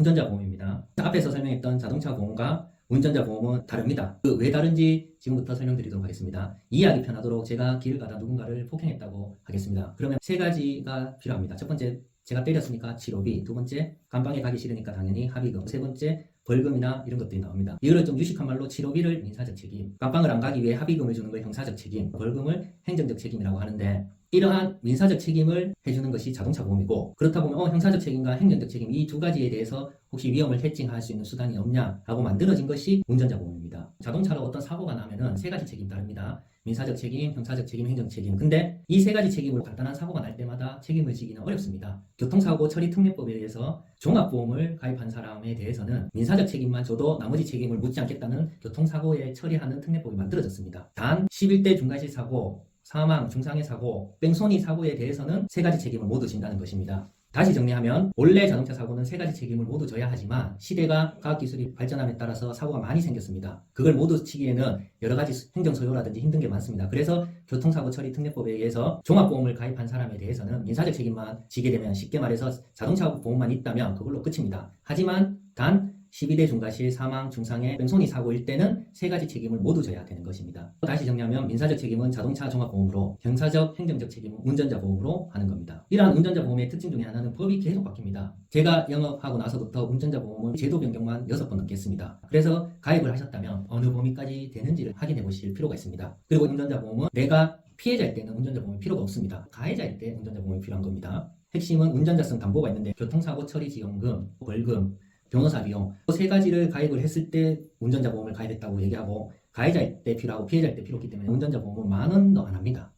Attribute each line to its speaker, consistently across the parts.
Speaker 1: 운전자 보험입니다. 앞에서 설명했던 자동차 보험과 운전자 보험은 다릅니다. 왜 다른지 지금부터 설명드리도록 하겠습니다. 이해하기 편하도록 제가 길을 가다 누군가를 폭행했다고 하겠습니다. 그러면 세 가지가 필요합니다. 첫 번째, 제가 때렸으니까 치료비. 두 번째, 감방에 가기 싫으니까 당연히 합의금. 세 번째, 벌금이나 이런 것들이 나옵니다. 이거를 좀 유식한 말로 치료비를 민사적 책임, 감방을 안 가기 위해 합의금을 주는 걸 형사적 책임, 벌금을 행정적 책임이라고 하는데, 이러한 민사적 책임을 해주는 것이 자동차 보험이고, 그렇다 보면 형사적 책임과 행정적 책임 이 두 가지에 대해서 혹시 위험을 해칭할 수 있는 수단이 없냐라고 만들어진 것이 운전자 보험입니다. 자동차로 어떤 사고가 나면은 세 가지 책임이 다릅니다. 민사적 책임, 형사적 책임, 행정 책임. 근데 이 세 가지 책임으로 간단한 사고가 날 때마다 책임을 지기는 어렵습니다. 교통사고 처리 특례법에 의해서 종합보험을 가입한 사람에 대해서는 민사적 책임만 줘도 나머지 책임을 묻지 않겠다는 교통사고에 처리하는 특례법이 만들어졌습니다. 단 11대 중과실 사고, 사망, 중상해 사고, 뺑소니 사고에 대해서는 세 가지 책임을 모두 진다는 것입니다. 다시 정리하면 원래 자동차 사고는 세 가지 책임을 모두 져야 하지만 시대가 과학기술이 발전함에 따라서 사고가 많이 생겼습니다. 그걸 모두 치기에는 여러 가지 행정소요라든지 힘든 게 많습니다. 그래서 교통사고 처리 특례법에 의해서 종합보험을 가입한 사람에 대해서는 민사적 책임만 지게 되면 쉽게 말해서 자동차 보험만 있다면 그걸로 끝입니다. 하지만 단 12대 중과실, 사망, 중상해, 뺑소니 사고일 때는 세 가지 책임을 모두 져야 되는 것입니다. 다시 정리하면 민사적 책임은 자동차 종합보험으로, 형사적, 행정적 책임은 운전자 보험으로 하는 겁니다. 이러한 운전자 보험의 특징 중에 하나는 법이 계속 바뀝니다. 제가 영업하고 나서부터 운전자 보험은 제도 변경만 6번 넘게 했습니다. 그래서 가입을 하셨다면 어느 범위까지 되는지를 확인해 보실 필요가 있습니다. 그리고 운전자 보험은 내가 피해자일 때는 운전자 보험이 필요가 없습니다. 가해자일 때 운전자 보험이 필요한 겁니다. 핵심은 운전자성 담보가 있는데 교통사고 처리 지원금, 벌금, 변호사 비용 세 가지를 가입을 했을 때 운전자 보험을 가입했다고 얘기하고, 가해자일 때 필요하고 피해자일 때 필요 없기 때문에 운전자 보험은 10,000원도 안 합니다.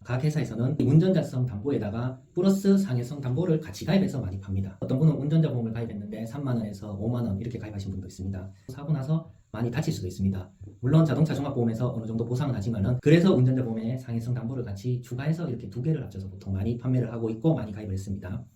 Speaker 1: 각 회사에서는 운전자성 담보에다가 플러스 상해성 담보를 같이 가입해서 많이 팝니다. 어떤 분은 운전자 보험을 가입했는데 30,000원에서 50,000원 이렇게 가입하신 분도 있습니다. 사고 나서 많이 다칠 수도 있습니다. 물론 자동차 종합보험에서 어느 정도 보상은 하지만은, 그래서 운전자 보험에 상해성 담보를 같이 추가해서 이렇게 두 개를 합쳐서 보통 많이 판매를 하고 있고 많이 가입을 했습니다.